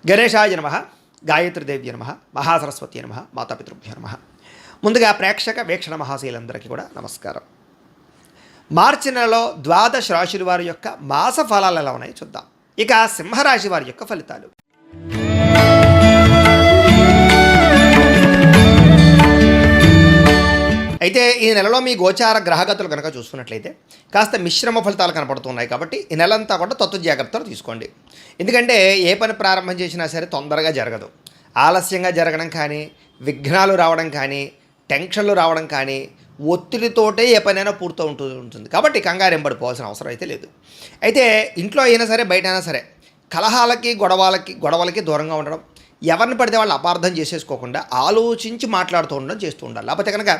గణేశాయ నమః, గాయత్రీదేవ్య నమః, మహాసరస్వతి నమః, మాతాపితృభ్యో నమః. ముందుగా ప్రేక్షక వీక్షణ మహాశీలందరికీ కూడా నమస్కారం. మార్చి నెలలో ద్వాదశ రాశుల వారి యొక్క మాస ఫలాలు ఎలా ఉన్నాయో చూద్దాం. ఇక సింహరాశి వారి యొక్క ఫలితాలు. అయితే ఈ నెలలో మీ గోచార గ్రహగతులు కనుక చూసుకున్నట్లయితే కాస్త మిశ్రమ ఫలితాలు కనపడుతున్నాయి. కాబట్టి ఈ నెలంతా కూడా తత్వ జాగ్రత్తలు తీసుకోండి. ఎందుకంటే ఏ పని ప్రారంభం చేసినా సరే తొందరగా జరగదు. ఆలస్యంగా జరగడం కానీ, విఘ్నాలు రావడం కానీ, టెన్షన్లు రావడం కానీ, ఒత్తిడితోటే ఏ పనైనా ఉంటుంది. కాబట్టి కంగారు ఎంబడిపోవాల్సిన అవసరం అయితే లేదు. అయితే ఇంట్లో అయినా సరే బయట అయినా సరే కలహాలకి గొడవలకి దూరంగా ఉండడం, ఎవరిని పడితే వాళ్ళు అపార్థం చేసేసుకోకుండా ఆలోచించి మాట్లాడుతూ ఉండడం చేస్తూ ఉండాలి. లేకపోతే కనుక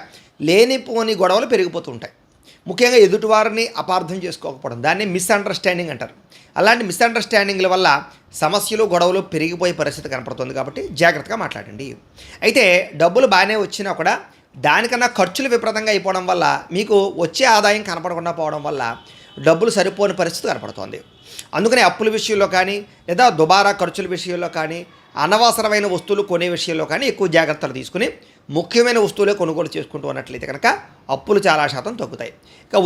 లేనిపోని గొడవలు పెరిగిపోతూ ఉంటాయి. ముఖ్యంగా ఎదుటివారిని అపార్థం చేసుకోకపోవడం, దాన్ని మిస్అండర్స్టాండింగ్ అంటారు. అలాంటి మిస్అండర్స్టాండింగ్ల వల్ల సమస్యలు గొడవలు పెరిగిపోయే పరిస్థితి కనపడుతుంది. కాబట్టి జాగ్రత్తగా మాట్లాడండి. అయితే డబ్బులు బాగానే వచ్చినా కూడా దానికన్నా ఖర్చులు విపరీతంగా అయిపోవడం వల్ల, మీకు వచ్చే ఆదాయం కనపడకుండా పోవడం వల్ల డబ్బులు సరిపోని పరిస్థితి కనపడుతోంది. అందుకని అప్పుల విషయంలో కానీ, లేదా దుబారా ఖర్చుల విషయంలో కానీ, అనవసరమైన వస్తువులు కొనే విషయంలో కానీ ఎక్కువ జాగ్రత్తలు తీసుకుని ముఖ్యమైన వస్తువులే కొనుగోలు చేసుకుంటూ ఉన్నట్లయితే కనుక అప్పులు చాలా శాతం తగ్గుతాయి. ఇక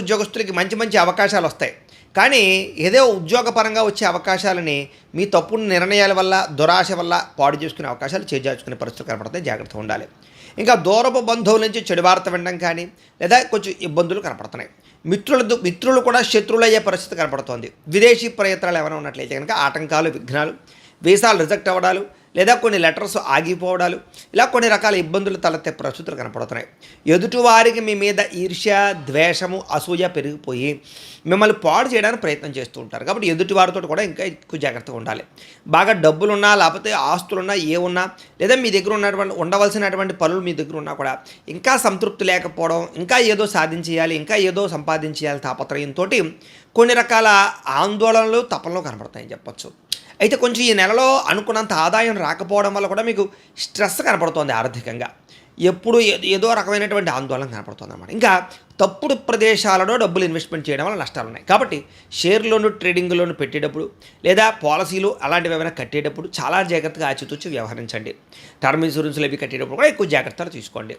ఉద్యోగస్తులకి మంచి మంచి అవకాశాలు వస్తాయి. కానీ ఏదో ఉద్యోగపరంగా వచ్చే అవకాశాలని మీ తప్పుడు నిర్ణయాల వల్ల, దురాశ వల్ల పాడు చేసుకునే అవకాశాలు చేజార్చుకునే పరిస్థితులు కనపడతాయి. జాగ్రత్తగా ఉండాలి. ఇంకా దూరపు బంధువుల నుంచి చెడు వార్త వినడం కానీ, లేదా కొంచెం ఇబ్బందులు కనపడుతున్నాయి. మిత్రులు కూడా శత్రువులు అయ్యే పరిస్థితి కనపడుతోంది. విదేశీ ప్రయత్నాలు ఏమైనా ఉన్నట్లయితే కనుక ఆటంకాలు, విఘ్నాలు, వీసాలు రిజెక్ట్ అవ్వడాలు, లేదా కొన్ని లెటర్స్ ఆగిపోవడాలు, ఇలా కొన్ని రకాల ఇబ్బందులు తలెత్తే పరిస్థితులు కనపడుతున్నాయి. ఎదుటివారికి మీ మీద ఈర్ష్య, ద్వేషము, అసూయ పెరిగిపోయి మిమ్మల్ని పాడు చేయడానికి ప్రయత్నం చేస్తూ ఉంటారు. కాబట్టి ఎదుటివారితో కూడా ఇంకా ఎక్కువ జాగ్రత్తగా ఉండాలి. బాగా డబ్బులున్నా, లేకపోతే ఆస్తులున్నా, ఉన్నా, లేదా మీ దగ్గర ఉండవలసినటువంటి పనులు మీ దగ్గర ఉన్నా కూడా ఇంకా సంతృప్తి లేకపోవడం, ఇంకా ఏదో సాధించేయాలి, ఇంకా ఏదో సంపాదించేయాలి తాపత్రయంతో కొన్ని రకాల ఆందోళనలు, తపనలు కనపడతాయని చెప్పచ్చు. అయితే కొంచెం ఈ నెలలో అనుకున్నంత ఆదాయం రాకపోవడం వల్ల కూడా మీకు స్ట్రెస్ కనపడుతోంది. ఆర్థికంగా ఎప్పుడు ఏదో రకమైనటువంటి ఆందోళన కనపడుతుంది అన్నమాట. ఇంకా తప్పుడు ప్రదేశాలలో డబ్బులు ఇన్వెస్ట్మెంట్ చేయడం వల్ల నష్టాలు ఉన్నాయి. కాబట్టి షేర్లోను, ట్రేడింగ్లోను పెట్టేటప్పుడు, లేదా పాలసీలు అలాంటివి ఏమైనా కట్టేటప్పుడు చాలా జాగ్రత్తగా ఆచితూచి వ్యవహరించండి. టర్మ్ ఇన్సూరెన్స్లు అవి కట్టేటప్పుడు కూడా ఎక్కువ జాగ్రత్తలు తీసుకోండి.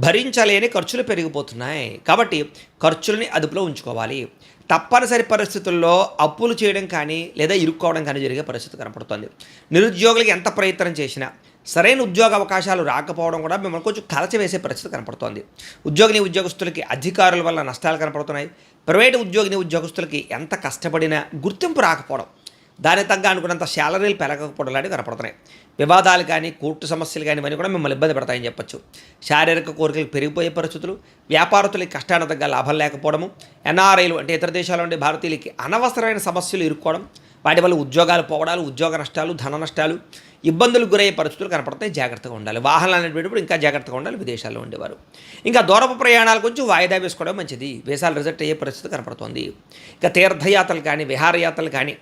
భరించలేని ఖర్చులు పెరిగిపోతున్నాయి. కాబట్టి ఖర్చులని అదుపులో ఉంచుకోవాలి. తప్పనిసరి పరిస్థితుల్లో అప్పులు చేయడం కానీ, లేదా ఇరుక్కోవడం కానీ జరిగే పరిస్థితి కనపడుతుంది. నిరుద్యోగులకి ఎంత ప్రయత్నం చేసినా సరైన ఉద్యోగ అవకాశాలు రాకపోవడం కూడా మిమ్మల్ని కొంచెం కలచవేసే పరిస్థితి కనపడుతోంది. ఉద్యోగస్తులకి అధికారుల వల్ల నష్టాలు కనపడుతున్నాయి. ప్రైవేటు ఉద్యోగస్తులకి ఎంత కష్టపడినా గుర్తింపు రాకపోవడం, దానికి తగ్గ అనుకున్నంత శాలరీలు పెరగకపోవడం లాంటివి కనపడుతున్నాయి. వివాదాలు కానీ, కోర్టు సమస్యలు కానీ ఇవన్నీ కూడా మిమ్మల్ని ఇబ్బంది పడతాయని చెప్పచ్చు. శారీరక కోరికలు పెరిగిపోయే పరిస్థితులు, వ్యాపారస్తులకి కష్టానికి తగ్గ లాభం లేకపోవడము, ఎన్ఆర్ఐలు అంటే ఇతర దేశాల నుండి భారతీయులకి అనవసరమైన సమస్యలు ఇరుక్కోవడం, వాటి వల్ల ఉద్యోగాలు పోవడాలు, ఉద్యోగ నష్టాలు, ధన నష్టాలు, ఇబ్బందులు గురయ్యే పరిస్థితులు కనపడతాయి. జాగ్రత్తగా ఉండాలి. వాహనాలు అనేటప్పుడు ఇంకా జాగ్రత్తగా ఉండాలి. విదేశాల్లో ఉండేవారు ఇంకా దూరపు ప్రయాణాలు కొంచెం వాయిదా వేసుకోవడం మంచిది. వీసాలు రిజెక్ట్ అయ్యే పరిస్థితి కనపడుతుంది. ఇక తీర్థయాత్రలు కానీ, విహారయాత్రలు కానీ,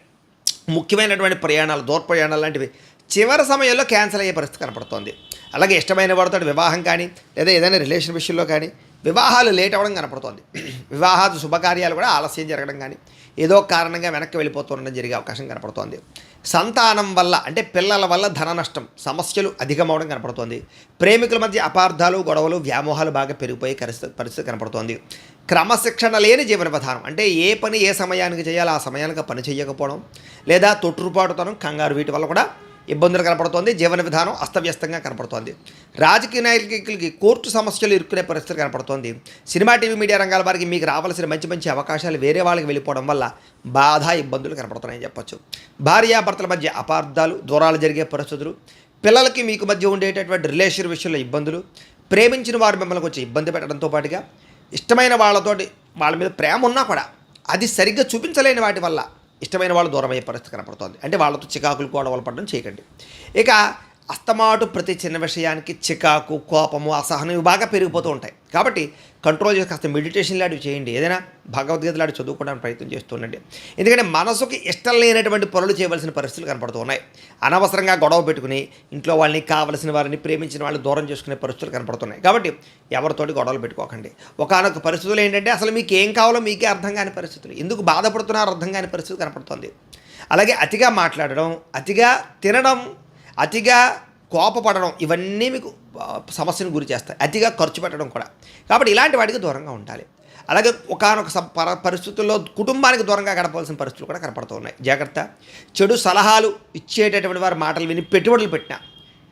ముఖ్యమైనటువంటి ప్రయాణాలు, దూర ప్రయాణాలు లాంటివి చివరి సమయంలో క్యాన్సిల్ అయ్యే పరిస్థితి కనపడుతోంది. అలాగే ఇష్టమైన వాడితో వివాహం కానీ, లేదా ఏదైనా రిలేషన్ విషయంలో కానీ వివాహాలు లేట్ అవ్వడం కనపడుతోంది. వివాహాలు శుభకార్యాలు కూడా ఆలస్యం జరగడం కానీ, ఏదో కారణంగా వెనక్కి వెళ్ళిపోతుండడం జరిగే అవకాశం కనపడుతోంది. సంతానం వల్ల అంటే పిల్లల వల్ల ధన నష్టం, సమస్యలు అధికమవడం కనపడుతోంది. ప్రేమికుల మధ్య అపార్థాలు, గొడవలు, వ్యామోహాలు బాగా పెరిగిపోయే పరిస్థితి కనపడుతోంది. క్రమశిక్షణ లేని జీవన విధానం అంటే ఏ పని ఏ సమయానికి చేయాలో ఆ సమయానికి పని చేయకపోవడం, లేదా తొట్టుపాటుతనం, కంగారు, వీటి వల్ల కూడా ఇబ్బందులు కనపడుతోంది. జీవన విధానం అస్తవ్యస్తంగా కనపడుతోంది. రాజకీయ నాయకులకి కోర్టు సమస్యలు ఇరుక్కునే పరిస్థితి కనపడుతోంది. సినిమా, టీవీ, మీడియా రంగాల వారికి మీకు రావాల్సిన మంచి అవకాశాలు వేరే వాళ్ళకి వెళ్ళిపోవడం వల్ల బాధ, ఇబ్బందులు కనపడుతున్నాయని చెప్పచ్చు. భార్యాభర్తల మధ్య అపార్థాలు, దూరాలు జరిగే పరిస్థితులు, పిల్లలకి మీకు మధ్య ఉండేటటువంటి రిలేషన్ విషయంలో ఇబ్బందులు, ప్రేమించిన వారు మిమ్మల్ని కొంచెం ఇబ్బంది పెట్టడంతో పాటుగా ఇష్టమైన వాళ్ళ మీద ప్రేమ ఉన్నా కూడా అది సరిగ్గా చూపించలేని వాటి వల్ల ఇష్టమైన వాళ్ళు దూరం అయ్యే పరిస్థితి కనపడుతుంది. అంటే వాళ్ళతో చికాకులు, గొడవలు పడడం చేయకండి. ఇక అస్తమాటు ప్రతి చిన్న విషయానికి చికాకు, కోపము, అసహనం ఇవి బాగా పెరిగిపోతూ ఉంటాయి. కాబట్టి కంట్రోల్ చేసి కాస్త మెడిటేషన్ లాంటివి చేయండి. ఏదైనా భగవద్గీత లాంటివి చదువుకోవడానికి ప్రయత్నం చేస్తుండండి. ఎందుకంటే మనసుకి ఇష్టం లేనటువంటి పనులు చేయవలసిన పరిస్థితులు కనపడుతూ ఉన్నాయి. అనవసరంగా గొడవ పెట్టుకుని ఇంట్లో వాళ్ళని, కావలసిన వారిని, ప్రేమించిన వాళ్ళని దూరం చేసుకునే పరిస్థితులు కనపడుతున్నాయి. కాబట్టి ఎవరితోటి గొడవలు పెట్టుకోకండి. ఒకానొక పరిస్థితులు ఏంటంటే అసలు మీకు ఏం కావాలో మీకే అర్థం కాని పరిస్థితులు, ఎందుకు బాధపడుతున్నారో అర్థం కాని పరిస్థితి కనపడుతుంది. అలాగే అతిగా మాట్లాడడం, అతిగా తినడం, అతిగా కోపపడడం ఇవన్నీ మీకు సమస్యను గురి చేస్తాయి. అతిగా ఖర్చు పెట్టడం కూడా. కాబట్టి ఇలాంటి వాటికి దూరంగా ఉండాలి. అలాగే ఒకానొక పరిస్థితుల్లో కుటుంబానికి దూరంగా గడపవలసిన పరిస్థితులు కూడా కనపడుతూ ఉన్నాయి. జాగ్రత్త. చెడు సలహాలు ఇచ్చేటటువంటి వారి మాటలు విని పెట్టుబడులు పెట్టినా,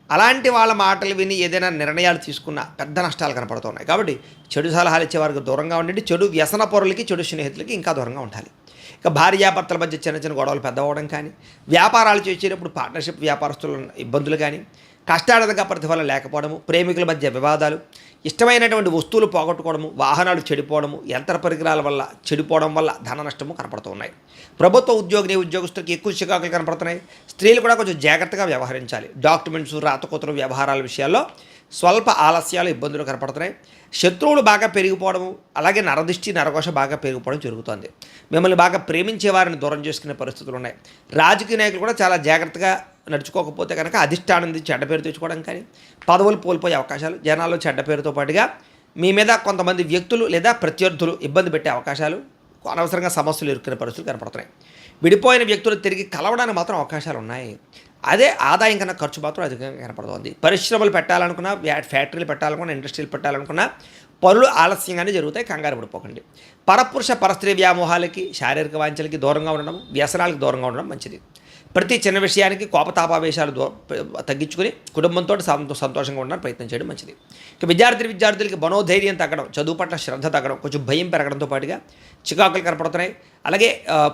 అలాంటి వాళ్ళ మాటలు విని ఏదైనా నిర్ణయాలు తీసుకున్నా పెద్ద నష్టాలు కనపడుతున్నాయి. కాబట్టి చెడు సలహాలు ఇచ్చేవారికి దూరంగా ఉండండి. చెడు వ్యసన పరులకి, చెడు స్నేహితులకి ఇంకా దూరంగా ఉండాలి. ఇక భార్యాభర్తల మధ్య చిన్న చిన్న గొడవలు పెద్దవడం కానీ, వ్యాపారాలు చేసేటప్పుడు పార్ట్నర్షిప్ వ్యాపారస్తుల ఇబ్బందులు కానీ, కష్టార్థంగా ప్రతిఫలం లేకపోవడము, ప్రేమికుల మధ్య వివాదాలు, ఇష్టమైనటువంటి వస్తువులు పోగొట్టుకోవడము, వాహనాలు చెడిపోవడము, యంత్ర పరికరాల వల్ల చెడిపోవడం వల్ల ధన నష్టము కనపడుతూ ఉన్నాయి. ప్రభుత్వ ఉద్యోగస్తులకి ఎక్కువ చికాకులు కనపడుతున్నాయి. స్త్రీలు కూడా కొంచెం జాగ్రత్తగా వ్యవహరించాలి. డాక్యుమెంట్స్, రాతకోతలు వ్యవహారాల విషయాల్లో స్వల్ప ఆలస్యాలు, ఇబ్బందులు కనపడుతున్నాయి. శత్రువులు బాగా పెరిగిపోవడము, అలాగే నరదిష్టి, నరఘోష బాగా పెరిగిపోవడం జరుగుతుంది. మిమ్మల్ని బాగా ప్రేమించే వారిని దూరం చేసుకునే పరిస్థితులు ఉన్నాయి. రాజకీయ నాయకులు కూడా చాలా జాగ్రత్తగా నడుచుకోకపోతే కనుక అధిష్టానం చెడ్డ పేరు తెచ్చుకోవడం కానీ, పదవులు కోల్పోయే అవకాశాలు, జనాల్లో చెడ్డ పేరుతో పాటుగా మీ మీద కొంతమంది వ్యక్తులు లేదా ప్రత్యర్థులు ఇబ్బంది పెట్టే అవకాశాలు, అనవసరంగా సమస్యలు ఎదుర్కొనే పరిస్థితులు కనపడుతున్నాయి. విడిపోయిన వ్యక్తులు తిరిగి కలవడానికి మాత్రం అవకాశాలు ఉన్నాయి. అదే ఆదాయం కన్నా ఖర్చు మాత్రం అధికంగా కనపడుతుంది. పరిశ్రమలు పెట్టాలనుకున్నా, ఫ్యాక్టరీలు పెట్టాలనుకున్నా, ఇండస్ట్రీలు పెట్టాలనుకున్నా పనులు ఆలస్యంగానే జరుగుతాయి. కంగారు పడిపోకండి. పరపురుష పరస్త్రీ వ్యామోహాలకి, శారీరక వాంఛలకి దూరంగా ఉండడం, వ్యసనాలకు దూరంగా ఉండడం మంచిది. ప్రతి చిన్న విషయానికి కోపతాపావేశాలు తగ్గించుకుని కుటుంబంతో సంతోషంగా ఉండడానికి ప్రయత్నం చేయడం మంచిది. ఇక విద్యార్థులకి మనోధైర్యం తగ్గడం, చదువు పట్ల శ్రద్ధ తగ్గడం, కొంచెం భయం పెరగడంతో పాటుగా చికాకులు కనపడుతున్నాయి. అలాగే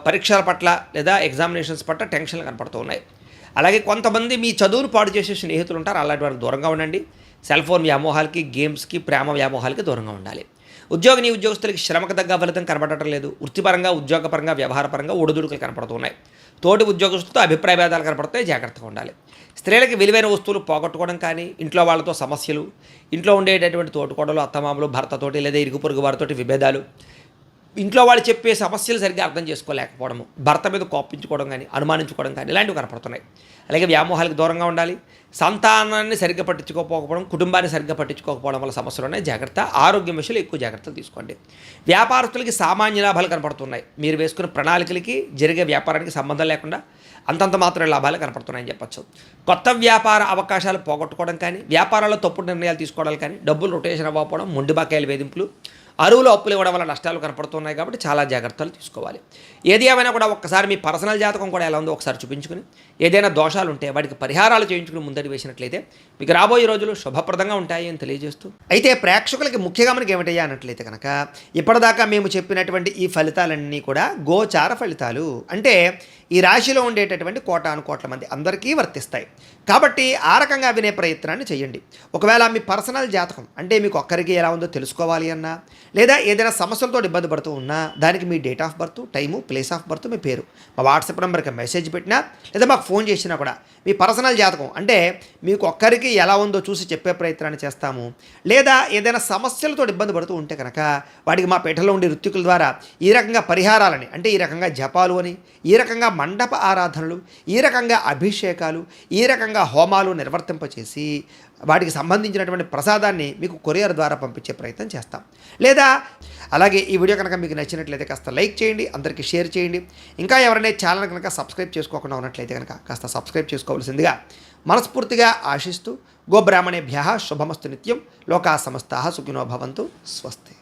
పరీక్షల పట్ల లేదా ఎగ్జామినేషన్స్ పట్ల టెన్షన్లు కనపడుతూ ఉన్నాయి. అలాగే కొంతమంది మీ చదువును పాడు చేసే స్నేహితులు ఉంటారు. అలాంటి వారికి దూరంగా ఉండండి. సెల్ ఫోన్ వ్యామోహాలకి, గేమ్స్కి, ప్రేమ వ్యామోహాలకి దూరంగా ఉండాలి. ఉద్యోగస్తులకి శ్రమకు తగ్గ ఫలితం కనపడటం లేదు. వృత్తిపరంగా, ఉద్యోగపరంగా, వ్యవహారపరంగా ఒడిదుడుకులు కనపడుతున్నాయి. తోటి ఉద్యోగస్తులతో అభిప్రాయ భేదాలు కనపడతాయి. జాగ్రత్తగా ఉండాలి. స్త్రీలకి విలువైన వస్తువులు పోగొట్టుకోవడం కానీ, ఇంట్లో వాళ్ళతో సమస్యలు, ఇంట్లో ఉండేటటువంటి తోటికోడలు, అత్తమామలు, భర్తతోటి లేదా ఇరుగు పొరుగు వారితోటి విభేదాలు, ఇంట్లో వాళ్ళు చెప్పే సమస్యలు సరిగ్గా అర్థం చేసుకోలేకపోవడము, భర్త మీద కోపించుకోవడం కానీ, అనుమానించుకోవడం కానీ ఇలాంటివి కనపడుతున్నాయి. అలాగే వ్యామోహాలకు దూరంగా ఉండాలి. సంతానాన్ని సరిగ్గా పట్టించుకోకపోవడం, కుటుంబాన్ని సరిగ్గా పట్టించుకోకపోవడం వల్ల సమస్యలు ఉన్నాయి. జాగ్రత్త. ఆరోగ్యం విషయంలో ఎక్కువ జాగ్రత్తలు తీసుకోండి. వ్యాపారస్తులకి సామాన్య లాభాలు కనపడుతున్నాయి. మీరు వేసుకున్న ప్రణాళికలకి జరిగే వ్యాపారానికి సంబంధం లేకుండా అంతంత మాత్రమే లాభాలు కనపడుతున్నాయని చెప్పచ్చు. కొత్త వ్యాపార అవకాశాలు పోగొట్టుకోవడం కానీ, వ్యాపారాల్లో తప్పుడు నిర్ణయాలు తీసుకోవడం కానీ, డబ్బులు రొటేషన్ అవ్వకపోవడం, మొండి బకాయిల వేధింపులు, అరువులు అప్పులు ఇవ్వడం వల్ల నష్టాలు కనపడుతున్నాయి. కాబట్టి చాలా జాగ్రత్తలు తీసుకోవాలి. ఏది ఏమైనా కూడా ఒక్కసారి మీ పర్సనల్ జాతకం కూడా ఎలా ఉందో ఒకసారి చూపించుకుని, ఏదైనా దోషాలు ఉంటే వాటికి పరిహారాలు చేయించుకుని ముందడి వేసినట్లయితే మీకు రాబోయే రోజులు శుభప్రదంగా ఉంటాయి అని తెలియజేస్తూ, అయితే ప్రేక్షకులకి ముఖ్యంగా మనకి ఏమిటయ్యా అన్నట్లయితే కనుక, ఇప్పటిదాకా మేము చెప్పినటువంటి ఈ ఫలితాలన్నీ కూడా గోచార ఫలితాలు. అంటే ఈ రాశిలో ఉండేటటువంటి కోటాను కోట్ల మంది అందరికీ వర్తిస్తాయి. కాబట్టి ఆ రకంగా వినే ప్రయత్నాన్ని చేయండి. ఒకవేళ మీ పర్సనల్ జాతకం అంటే మీకు ఒక్కరికి ఎలా ఉందో తెలుసుకోవాలి అన్నా, లేదా ఏదైనా సమస్యలతో ఇబ్బంది పడుతూ ఉన్నా, దానికి మీ date of birth, time, place of birth, మీ పేరు మా వాట్సాప్ నెంబర్కి మెసేజ్ పెట్టినా, లేదా మాకు ఫోన్ చేసినా కూడా మీ పర్సనల్ జాతకం అంటే మీకు ఒక్కరికి ఎలా ఉందో చూసి చెప్పే ప్రయత్నాన్ని చేస్తాము. లేదా ఏదైనా సమస్యలతో ఇబ్బంది పడుతూ ఉంటే కనుక వాటికి మా పీఠలో ఉండే ఋత్వికుల ద్వారా ఈ రకంగా పరిహారాలని, అంటే ఈ రకంగా జపాలు అని, ఈ రకంగా మండప ఆరాధనలు, ఈ రకంగా అభిషేకాలు, ఈ రకంగా హోమాలు నిర్వర్తింపచేసి వాటికి సంబంధించినటువంటి ప్రసాదాన్ని మీకు కొరియర్ ద్వారా పంపించే ప్రయత్నం చేస్తాం. లేదా అలాగే ఈ వీడియో కనుక మీకు నచ్చినట్లయితే కాస్త లైక్ చేయండి, అందరికీ షేర్ చేయండి. ఇంకా ఎవరైనా ఛానల్ కనుక సబ్స్క్రైబ్ చేసుకోకుండా ఉన్నట్లయితే కనుక కాస్త సబ్స్క్రైబ్ చేసుకోవాల్సిందిగా మనస్ఫూర్తిగా ఆశిస్తూ, గోబ్రాహ్మణేభ్యః శుభమస్తు నిత్యం. లోకా సమస్తాః సుఖినో భవంతు. స్వస్తి.